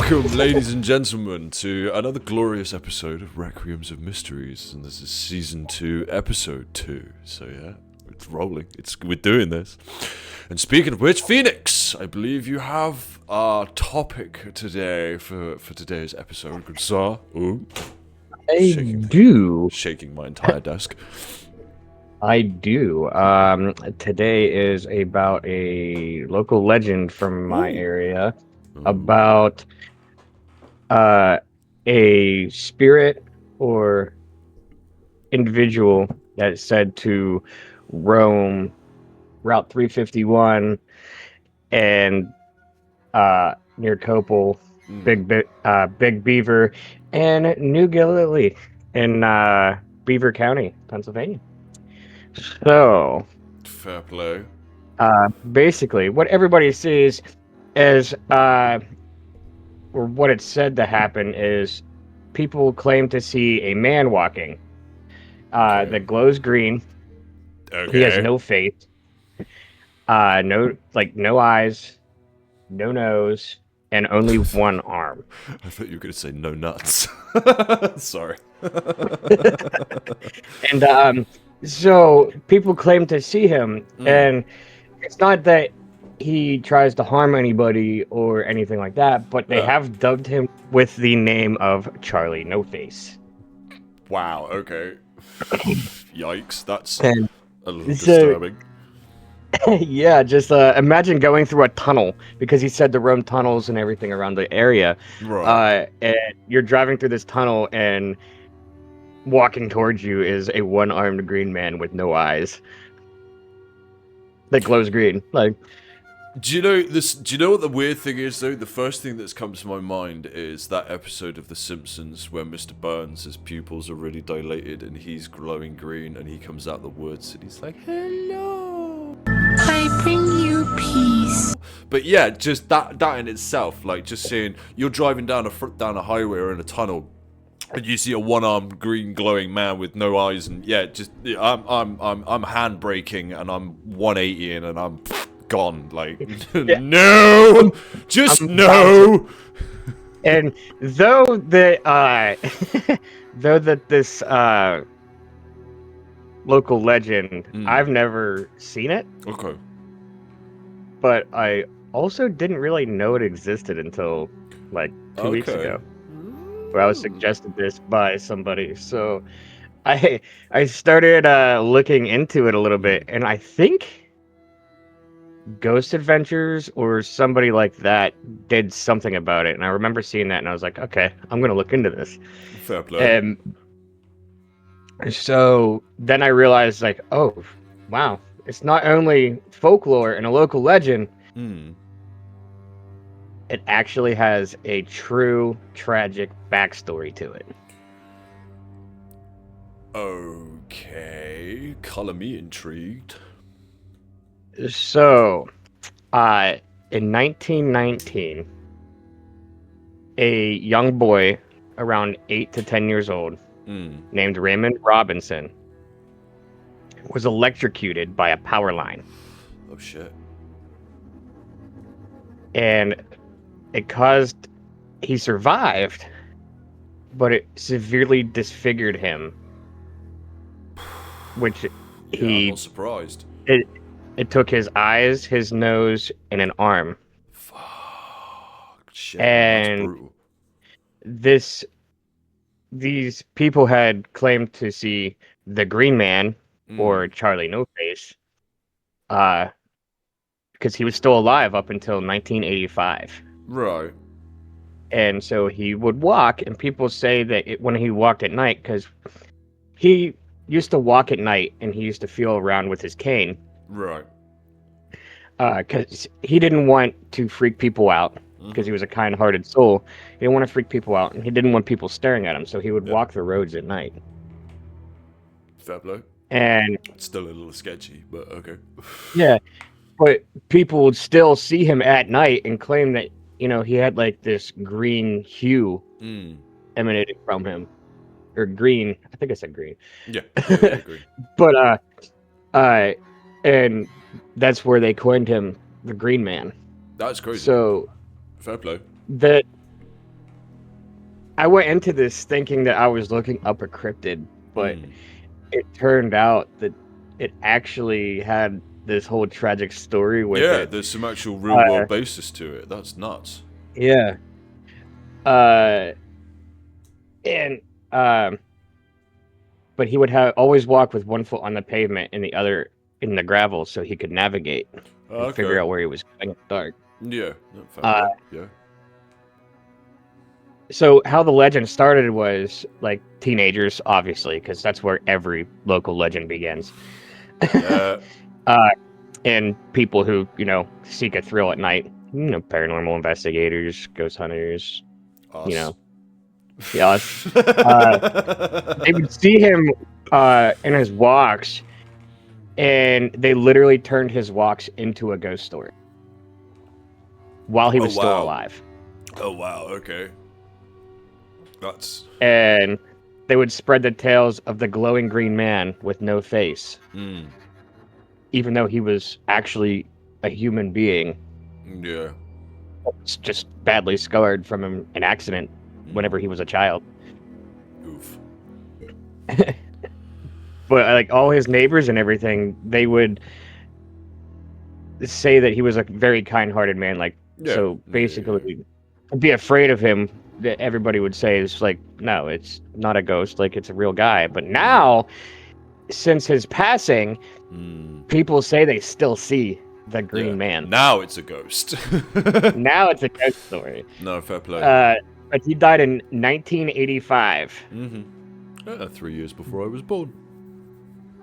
Welcome, ladies and gentlemen, to another glorious episode of Requiems of Mysteries, and this is season 2, episode 2. So yeah, it's rolling. We're doing this. And speaking of which, Phoenix, I believe you have a topic today for today's episode. Good sir. Ooh. I do. Shaking my entire desk. I do. Today is about a local legend from my area about a spirit or individual that is said to roam Route 351 and near Copel, Big Beaver, and New Galilee in Beaver County, Pennsylvania. So, fair play. Basically, what everybody sees is, or what it's said to happen is, people claim to see a man walking that glows green. Okay. He has no face, no eyes, no nose, and only one arm. I thought you were going to say no nuts. Sorry. And so people claim to see him, and it's not that he tries to harm anybody or anything like that, but they have dubbed him with the name of Charlie No Face. Wow, okay. Yikes, that's And a little disturbing. Yeah, just imagine going through a tunnel, because he said to roam tunnels and everything around the area. Right. And you're driving through this tunnel, and walking towards you is a one-armed green man with no eyes that glows green. Like, do you know this? Do you know what the weird thing is, though? The first thing that's come to my mind is that episode of The Simpsons where Mr. Burns' pupils are really dilated and he's glowing green, and he comes out the woods and he's like, "Hello, I bring you peace." But yeah, just that in itself, like just saying you're driving down a highway or in a tunnel, and you see a one-armed green glowing man with no eyes, and yeah, just I'm hand braking and I'm 180 and I'm gone. Like no, just no. And though this local legend, I've never seen it. Okay. But I also didn't really know it existed until like 2 weeks ago, where I was suggested this by somebody. So I started looking into it a little bit, and I think Ghost Adventures or somebody like that did something about it. And I remember seeing that, and I was like, okay, I'm gonna look into this. Fair play. And so then I realized, like, oh, wow, it's not only folklore and a local legend. It actually has a true tragic backstory to it. Okay, color me intrigued. So, in 1919, a young boy around 8 to 10 years old, named Raymond Robinson, was electrocuted by a power line. Oh shit. And he survived, but it severely disfigured him, which I'm not surprised. It took his eyes, his nose, and an arm. Fuck. Shit, and that's brutal. These people had claimed to see the Green Man, or Charlie No Face, because he was still alive up until 1985. Right. And so he would walk, and people say that when he walked at night, because he used to walk at night and he used to feel around with his cane. Right. Because he didn't want to freak people out, because he was a kind-hearted soul. He didn't want to freak people out, and he didn't want people staring at him, so he would walk the roads at night. Fair play. And it's still a little sketchy, but okay. Yeah, but people would still see him at night and claim that, he had like this green hue emanating from him. Or green. I think I said green. Yeah, green. But and that's where they coined him the Green Man. That's crazy. So fair play. I went into this thinking that I was looking up a cryptid, but it turned out that it actually had this whole tragic story with it. Yeah, there's some actual real world basis to it. That's nuts. Yeah. But he would always walk with one foot on the pavement and the other in the gravel, so he could navigate and figure out where he was going in the dark. Yeah. Yeah. So how the legend started was like teenagers, obviously, because that's where every local legend begins. Yeah. And people who, seek a thrill at night, paranormal investigators, ghost hunters, Us. Yeah. They would see him in his walks, and they literally turned his walks into a ghost story while he was still alive. Oh, wow. Okay. And they would spread the tales of the glowing green man with no face, even though he was actually a human being. Yeah. It's just badly scarred from an accident whenever he was a child. Oof. But like all his neighbors and everything, they would say that he was a very kind-hearted man. Like, so basically, be afraid of him. That everybody would say is like, no, it's not a ghost. Like, it's a real guy. But now, since his passing, people say they still see the green man. Now it's a ghost. Now it's a ghost story. No, fair play. But he died in 1985. 3 years before I was born.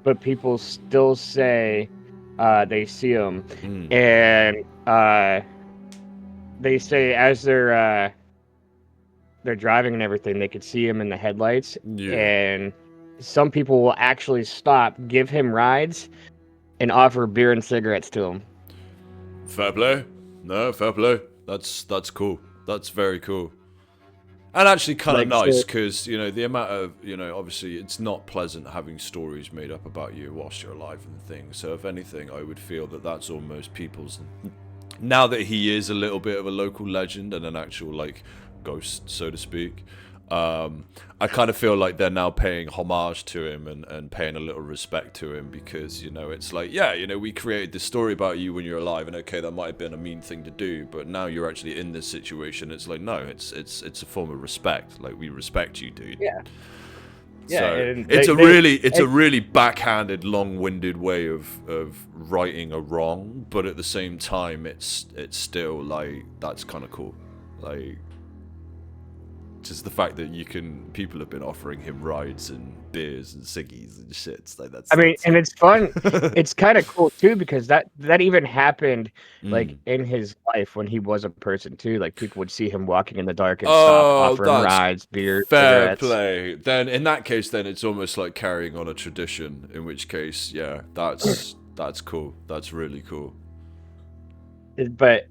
But people still say they see him, and they say as they're driving and everything, they could see him in the headlights, and some people will actually stop, give him rides, and offer beer and cigarettes to him. Fair play. No, fair play. That's cool. That's very cool. And actually kind of nice, because, the amount of, obviously it's not pleasant having stories made up about you whilst you're alive and things. So if anything, I would feel that that's almost people's... Now that he is a little bit of a local legend and an actual, ghost, so to speak, I kind of feel like they're now paying homage to him and paying a little respect to him, because it's like, we created this story about you when you're alive, and okay, that might have been a mean thing to do, but now you're actually in this situation. It's like, no, it's a form of respect. Like, we respect you, dude. So it's a really backhanded, long-winded way of righting a wrong, but at the same time, it's still like, that's kind of cool. Like, just the fact that people have been offering him rides and beers and ciggies and shit. Like, and it's fun. It's kind of cool too, because that even happened in his life when he was a person too. Like, people would see him walking in the dark and stop offering rides, beer, fair cigarettes. Play. Then in that case, then it's almost like carrying on a tradition. In which case, that's cool. That's really cool. But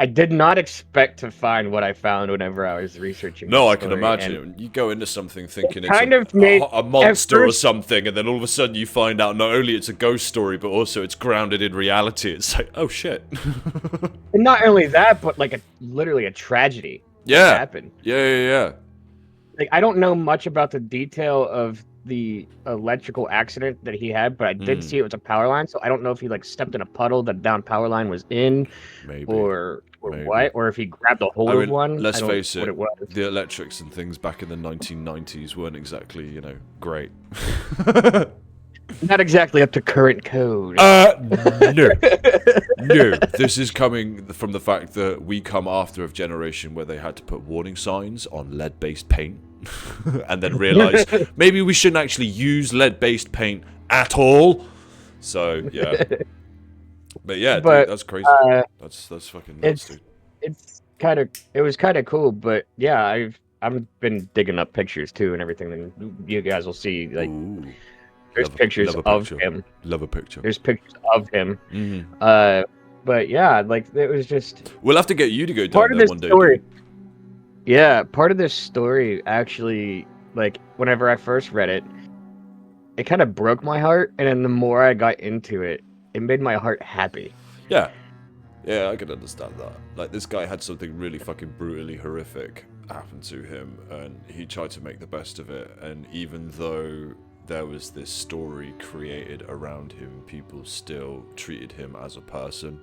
I did not expect to find what I found whenever I was researching. No, I can imagine. You go into something thinking it's a monster or something, and then all of a sudden you find out not only it's a ghost story, but also it's grounded in reality. It's like, oh shit. And not only that, but literally a tragedy. Yeah. Happened. Yeah. Like, I don't know much about the detail of the electrical accident that he had, but I did see it was a power line, so I don't know if he stepped in a puddle that down power line was in, or what, or if he grabbed a hold of one. Let's face it, the electrics and things back in the 1990s weren't exactly, great. Not exactly up to current code. No. No. This is coming from the fact that we come after a generation where they had to put warning signs on lead-based paint and then realize maybe we shouldn't actually use lead-based paint at all. So, yeah. But yeah, dude, that's crazy. That's fucking nuts, dude. It was kind of cool, but yeah, I've been digging up pictures too and everything, and you guys will see there's pictures of him. Love a picture. There's pictures of him. But yeah, it was just. We'll have to get you to go down there one day. Story, yeah, part of this story actually, whenever I first read it, it kind of broke my heart, and then the more I got into it, it made my heart happy. Yeah. Yeah, I can understand that. Like, this guy had something really fucking brutally horrific happen to him, and he tried to make the best of it, and even though there was this story created around him, people still treated him as a person,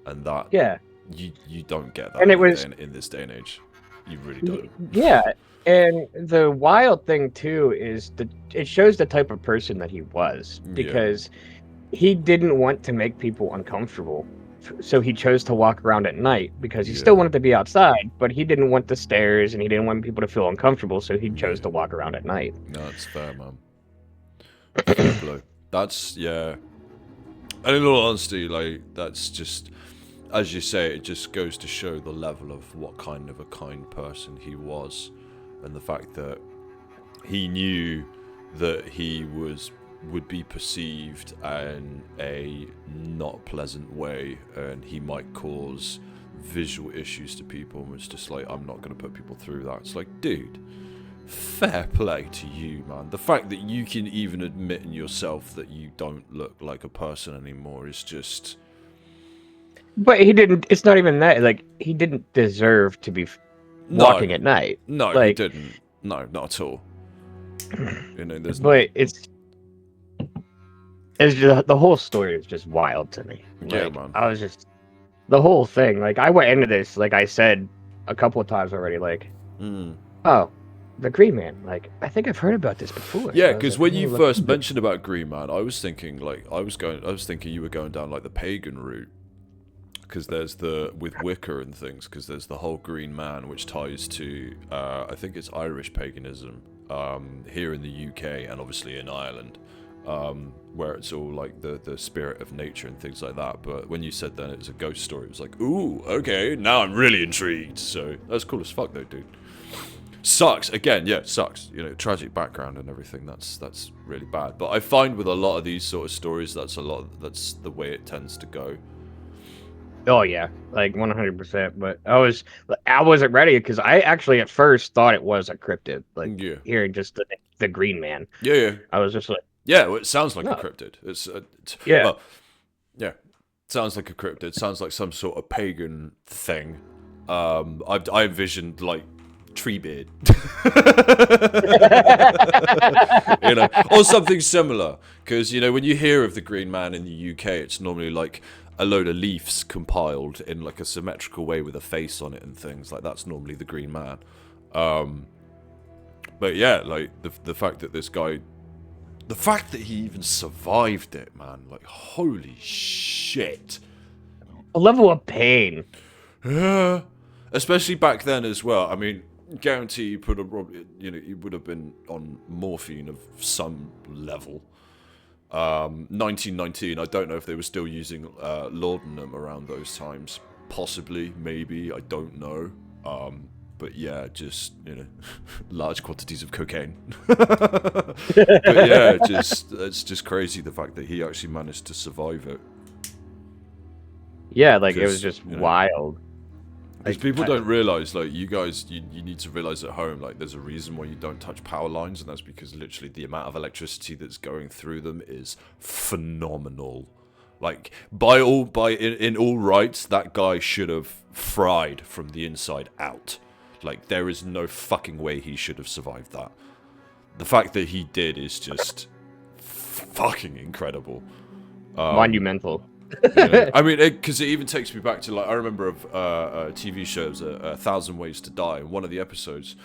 and that... Yeah. You don't get that And it was... in this day and age. You really don't. Yeah, and the wild thing, too, is it shows the type of person that he was, because he didn't want to make people uncomfortable. So he chose to walk around at night because he still wanted to be outside, but he didn't want the stairs and he didn't want people to feel uncomfortable, so he chose to walk around at night. No, it's fair, man. Fair blow. That's, yeah. And in all honesty, like, that's just, as you say, it just goes to show the level of what kind of a kind person he was, and the fact that he knew that he would be perceived in a not pleasant way, and he might cause visual issues to people, and it's just like, I'm not going to put people through that. It's like, dude, fair play to you, man. The fact that you can even admit in yourself that you don't look like a person anymore is just... But he didn't, it's not even that, like, he didn't deserve to be walking at night. No, like, he didn't. No, not at all. You know, there's... But it's just, the whole story is just wild to me. Yeah, like, man. I was just, the whole thing, like, I went into this, like I said a couple of times already, like, oh, the Green Man, like, I think I've heard about this before. Yeah, because when you first mentioned about Green Man, I was thinking, like, I was thinking you were going down, like, the pagan route. Because there's with Wicca and things, because there's the whole Green Man, which ties to, I think it's Irish paganism, here in the UK, and obviously in Ireland. Where it's all like the spirit of nature and things like that. But when you said then it was a ghost story, it was like, ooh, okay, now I'm really intrigued. So that's cool as fuck though, dude. Sucks. Again, yeah, sucks. You know, tragic background and everything. That's really bad. But I find with a lot of these sort of stories, that's the way it tends to go. Oh yeah, like 100%. But I wasn't ready because I actually at first thought it was a cryptid. Like hearing just the Green Man. Yeah. I was just like, yeah, well, it sounds like a cryptid. Yeah. Well, yeah, it sounds like a cryptid. It sounds like some sort of pagan thing. I envisioned like Treebeard, you know, or something similar. Because you know, when you hear of the Green Man in the UK, it's normally like a load of leaves compiled in like a symmetrical way with a face on it and things like that's normally the Green Man. But yeah, like the fact that this guy. The fact that he even survived it, man, like, holy shit. A level of pain. Yeah. Especially back then as well. I mean, guarantee you he would have been on morphine of some level. 1919, I don't know if they were still using laudanum around those times. Possibly, maybe, I don't know. But yeah, just, you know, large quantities of cocaine. But yeah, it's just crazy the fact that he actually managed to survive it. Yeah, like it was just wild. Because people don't realize, like, you guys, you need to realize at home, like, there's a reason why you don't touch power lines, and that's because literally the amount of electricity that's going through them is phenomenal. Like, in all rights, that guy should have fried from the inside out. Like, there is no fucking way he should have survived that. The fact that he did is just fucking incredible. Monumental. I mean, because it even takes me back to, like, I remember of TV shows, 1,000 Ways to Die. In one of the episodes,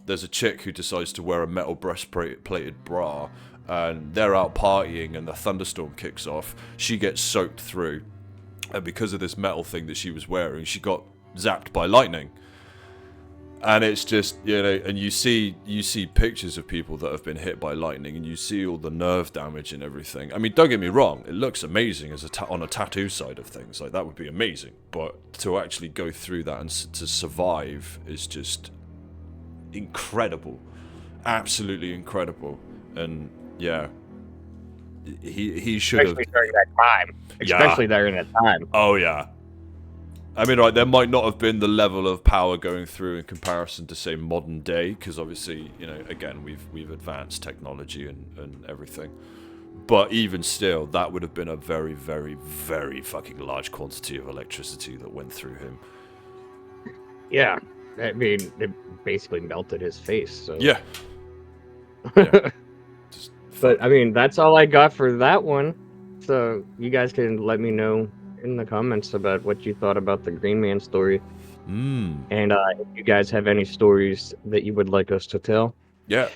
there's a chick who decides to wear a metal breastplated bra, and they're out partying, and the thunderstorm kicks off. She gets soaked through, and because of this metal thing that she was wearing, she got zapped by lightning. And it's just, you know, and you see pictures of people that have been hit by lightning, and you see all the nerve damage and everything. I mean, don't get me wrong, it looks amazing as on a tattoo side of things. Like, that would be amazing. But to actually go through that and to survive is just incredible. Absolutely incredible. And, yeah, he should have... Especially during that time. Especially during that time. Oh, yeah. I mean, right, there might not have been the level of power going through in comparison to, say, modern day, because obviously, you know, again, we've advanced technology and everything. But even still, that would have been a very, very, very fucking large quantity of electricity that went through him. Yeah, I mean, it basically melted his face. So Yeah. Yeah. But I mean, that's all I got for that one. So you guys can let me know in the comments about what you thought about the Green Man story. And if you guys have any stories that you would like us to tell. Yeah.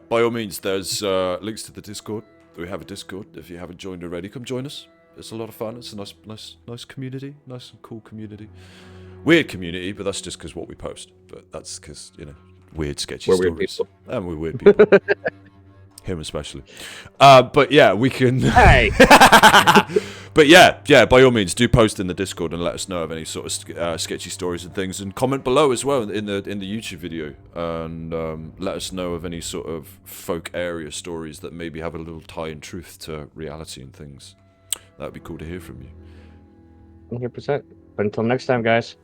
By all means, there's links to the Discord. We have a Discord. If you haven't joined already, come join us. It's a lot of fun. It's a nice community. Nice and cool community. Weird community, but that's just because what we post. But that's because, weird, sketchy stories. And we're weird people. Him especially. But yeah, we can... Hey! But yeah, by all means, do post in the Discord and let us know of any sort of sketchy stories and things. And comment below as well in the YouTube video. And let us know of any sort of folk area stories that maybe have a little tie in truth to reality and things. That would be cool to hear from you. 100%. But until next time, guys.